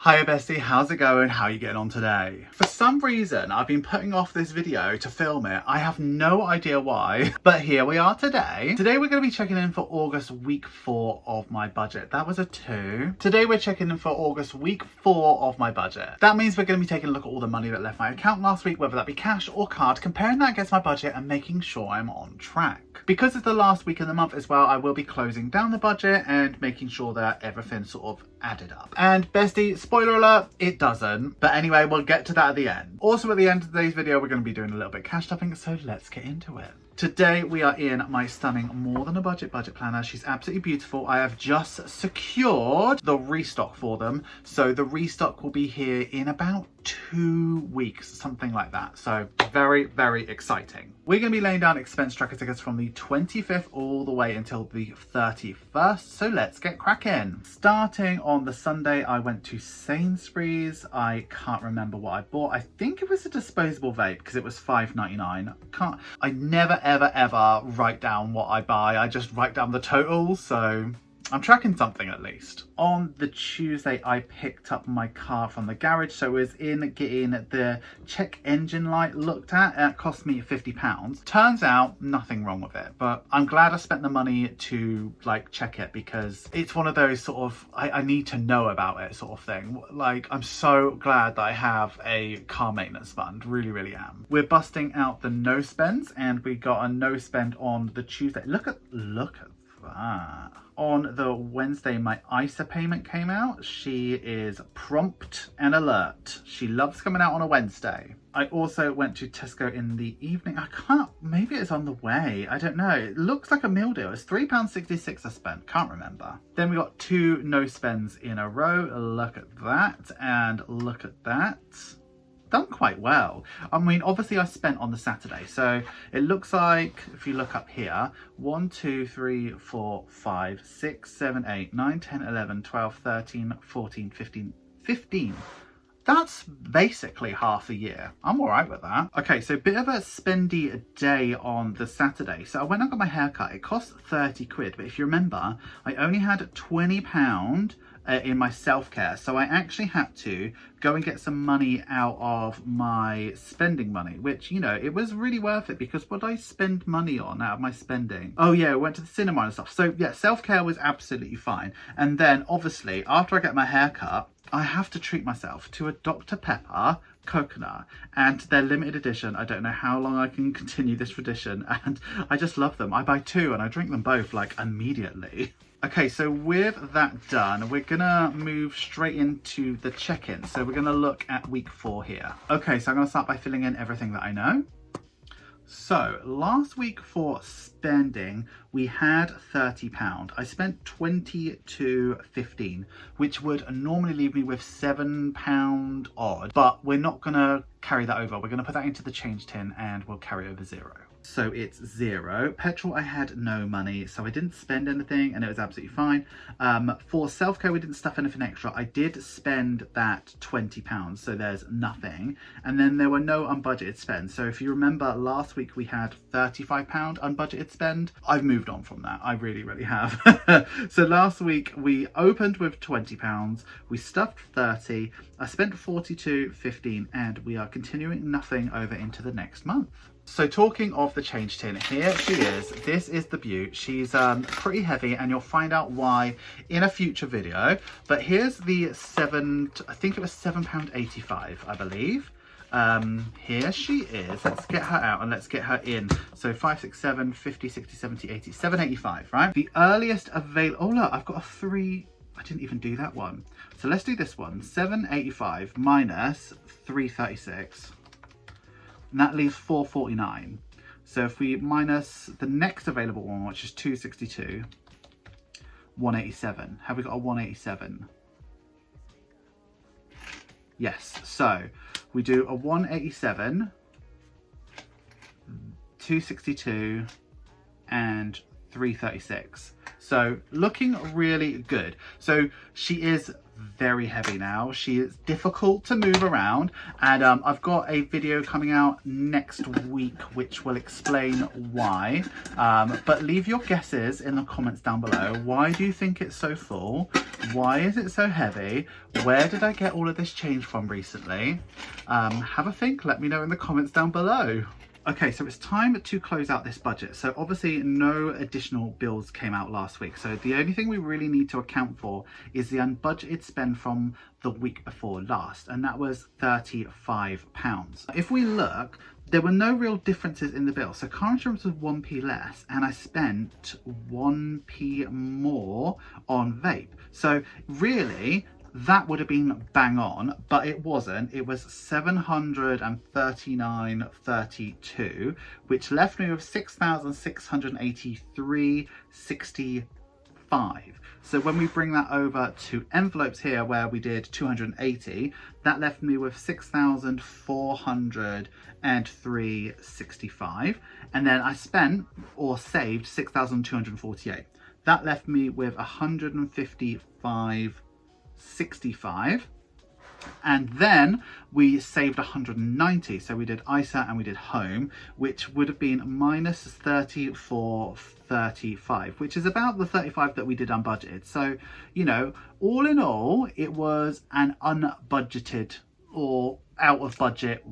Hiya bestie, how's it going? How are you getting on today? For some reason, I've been putting off this video to film it. I have no idea why, but here we are today. Today we're going to be checking in for August week 4 of my budget. That was a 2. Today we're checking in for August week 4 of my budget. That means we're going to be taking a look at all the money that left my account last week, whether that be cash or card, comparing that against my budget and making sure I'm on track. Because it's the last week of the month as well, I will be closing down the budget and making sure that everything sort of added up. And bestie, spoiler alert, it doesn't. But anyway, we'll get to that at the end. Also at the end of today's video, we're going to be doing a little bit of cash stuffing, so let's get into it. Today we are in my stunning More Than a Budget planner. She's absolutely beautiful. I have just secured the restock for them. So the restock will be here in about 2 weeks, something like that. So very, very exciting. We're going to be laying down expense tracker tickets from the 25th all the way until the 31st. So let's get cracking. Starting on the Sunday, I went to Sainsbury's. I can't remember what I bought. I think it was a disposable vape because it was $5.99. I never ever write down what I buy. I just write down the totals, so I'm tracking something at least. On the Tuesday, I picked up my car from the garage, so it was in getting the check engine light looked at, and it cost me £50. Turns out nothing wrong with it, but I'm glad I spent the money to like check it, because it's one of those sort of I need to know about it sort of thing. Like, I'm so glad that I have a car maintenance fund, really am. We're busting out the no spends, and we got a no spend on the Tuesday. Look at that. On the Wednesday, my ISA payment came out. She is prompt and alert. She loves coming out on a Wednesday. I also went to Tesco in the evening. Maybe it's on the way. I don't know. It looks like a meal deal. It's £3.66 I spent. Can't remember. Then we got 2 no spends in a row. Look at that and look at that. Done quite well. I mean, obviously I spent on the Saturday, so it looks like, if you look up here, 1 2 3 4 5 6 7 8 9 10 11 12 13 14 15. That's basically half a year. I'm all right with that. Okay, so a bit of a spendy day on the Saturday. So I went and got my haircut. It cost 30 quid, but if you remember, I only had £20 in my self-care, so I actually had to go and get some money out of my spending money, which, you know, it was really worth it, because what did I spend money on out of my spending? Oh yeah, I went to the cinema and stuff. So yeah, self-care was absolutely fine. And then obviously after I get my haircut, I have to treat myself to a Dr. Pepper coconut, and they're limited edition. I don't know how long I can continue this tradition, and I just love them. I buy 2 and I drink them both like immediately. Okay, so with that done, we're gonna move straight into the check-in. So we're gonna look at week 4 here. Okay, so I'm gonna start by filling in everything that I know. So last week for spending, we had £30. I spent £22.15, which would normally leave me with £7 odd, but we're not gonna carry that over. We're gonna put that into the change tin and we'll carry over 0. So it's 0. Petrol, I had no money, so I didn't spend anything and it was absolutely fine. For self-care, we didn't stuff anything extra. I did spend that £20, so there's nothing. And then there were no unbudgeted spends. So if you remember, last week we had £35 unbudgeted spend. I've moved on from that. I really have. So last week we opened with £20, we stuffed 30, I spent 42.15, and we are continuing nothing over into the next month. So talking of the change tin, here she is. This is the beaut. She's pretty heavy, and you'll find out why in a future video. But here's the I think it was £7.85, I believe. Here she is. Let's get her out and let's get her in. So 5, 6, 7, 50, 60, 70, 80, 7.85, right? The earliest available, oh look, I've got a 3, I didn't even do that one. So let's do this one. 7.85 minus 3.36. And that leaves 4.49. So if we minus the next available one, which is 2.62, 1.87. Have we got a 1.87? Yes. So we do a 1.87, 2.62, and 3.36. So looking really good. So she is very heavy now. She is difficult to move around, and I've got a video coming out next week which will explain why. But leave your guesses in the comments down below. Why do you think it's so full? Why is it so heavy? Where did I get all of this change from recently? Have a think, let me know in the comments down below. Okay, so it's time to close out this budget. So obviously no additional bills came out last week. So the only thing we really need to account for is the unbudgeted spend from the week before last, and that was £35. If we look, there were no real differences in the bill. So car insurance was 1p less, and I spent 1p more on vape. So really, that would have been bang on, but it wasn't. It was 739.32, which left me with 6,683.65. So when we bring that over to envelopes here, where we did 280, that left me with 6,403.65. And then I spent or saved 6,248. That left me with 155.65, and then we saved 190. So we did ISA and we did home, which would have been minus 34.35, which is about the 35 that we did unbudgeted. So, you know, all in all, it was an unbudgeted or out of budget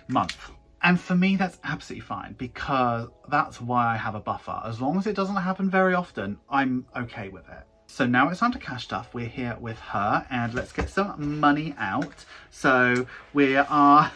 month. And for me, that's absolutely fine, because that's why I have a buffer. As long as it doesn't happen very often, I'm okay with it. So now it's time to cash stuff. We're here with her, and let's get some money out. So we are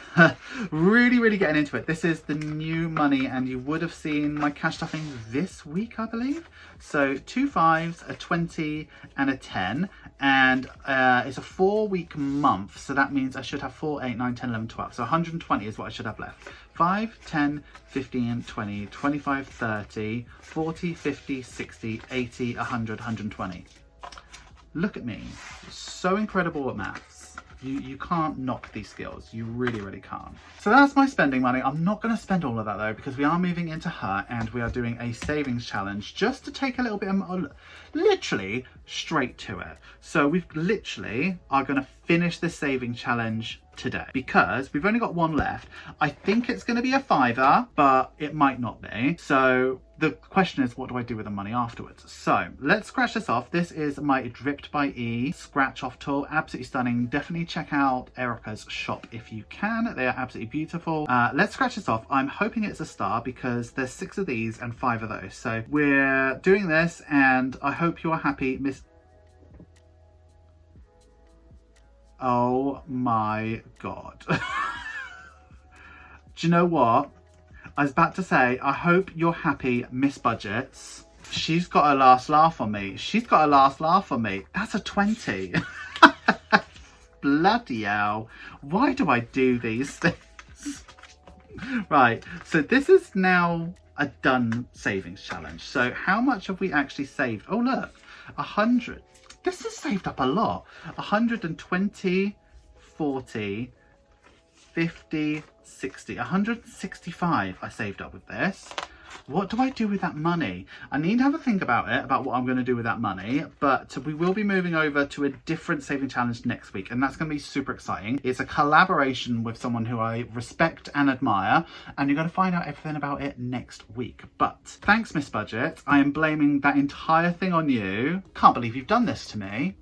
really getting into it. This is the new money, and you would have seen my cash stuffing this week, I believe. So 2 5s, a 20 and a 10, and it's a 4-week month. So that means I should have 4, 8, 9, 10, 11, 12. So 120 is what I should have left. 5, 10, 15, 20, 25, 30, 40, 50, 60, 80, 100, 120. Look at me, so incredible at maths. You can't knock these skills, you really can't. So that's my spending money. I'm not going to spend all of that though, because we are moving into her, and we are doing a savings challenge just to take a little bit of, literally straight to it. So we literally are going to finish this saving challenge today, because we've only got one left. I think it's going to be a £5, but it might not be. So the question is, what do I do with the money afterwards? So let's scratch this off. This is my Dripped by E scratch off tool. Absolutely stunning. Definitely check out Erica's shop if you can. They are absolutely beautiful. Let's scratch this off. I'm hoping it's a star, because there's 6 of these and 5 of those. So we're doing this, and I hope you're happy, Miss. Oh my God. Do you know what? I was about to say, I hope you're happy, Miss Budgets. She's got a last laugh on me. She's got a last laugh on me. That's a 20. Bloody hell. Why do I do these things? Right, so this is now a done savings challenge. So how much have we actually saved? Oh look, 100. This has saved up a lot. 120, 40, 50, 60, 165 I saved up with this. What do I do with that money? I need to have a think about it, about what I'm going to do with that money, but we will be moving over to a different saving challenge next week, and that's going to be super exciting. It's a collaboration with someone who I respect and admire, and you're going to find out everything about it next week. But thanks, Miss Budget. I am blaming that entire thing on you. Can't believe you've done this to me.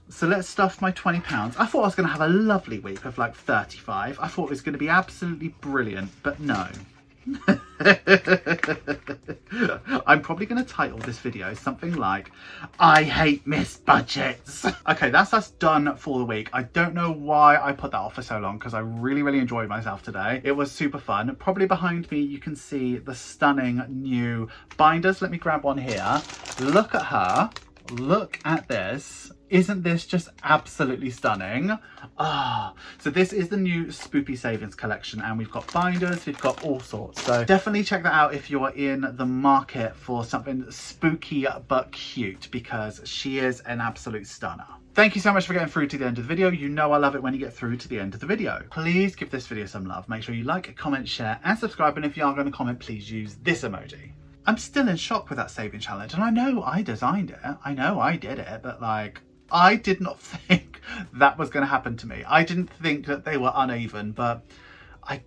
So let's stuff my £20. I thought I was going to have a lovely week of like 35. I thought it was going to be absolutely brilliant, but no. I'm probably going to title this video something like, I hate Miss Budgets. Okay, that's us done for the week. I don't know why I put that off for so long, because I really enjoyed myself today. It was super fun. Probably behind me you can see the stunning new binders. Let me grab one here. Look at her. Look at this. Isn't this just absolutely stunning? So this is the new Spoopy Savings collection, and we've got binders, we've got all sorts. So definitely check that out if you're in the market for something spooky but cute, because she is an absolute stunner. Thank you so much for getting through to the end of the video. You know I love it when you get through to the end of the video. Please give this video some love. Make sure you like, comment, share and subscribe, and if you are going to comment, please use this emoji. I'm still in shock with that saving challenge, and I know I designed it. I know I did it, but like, I did not think that was going to happen to me. I didn't think that they were uneven, but I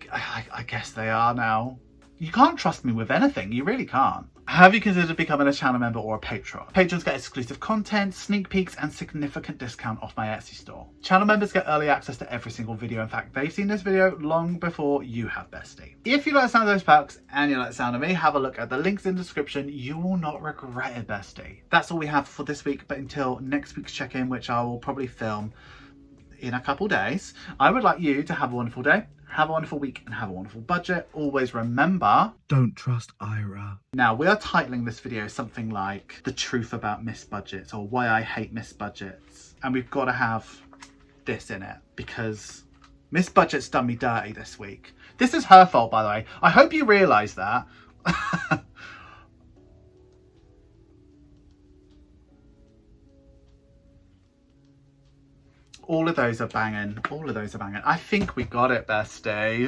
guess they are now. You can't trust me with anything. You really can't. Have you considered becoming a channel member or a patron? Patrons get exclusive content, sneak peeks, and significant discount off my Etsy store. Channel members get early access to every single video. In fact, they've seen this video long before you have, bestie. If you like the sound of those perks and you like the sound of me, have a look at the links in the description. You will not regret it, bestie. That's all we have for this week, but until next week's check-in, which I will probably film in a couple days, I would like you to have a wonderful day, have a wonderful week, and have a wonderful budget. Always remember, don't trust Ira. Now, we are titling this video something like The Truth About Missed Budgets, or Why I Hate Missed Budgets. And we've got to have this in it because Miss Budget's done me dirty this week. This is her fault, by the way. I hope you realise that. All of those are banging. All of those are banging. I think we got it, bestie.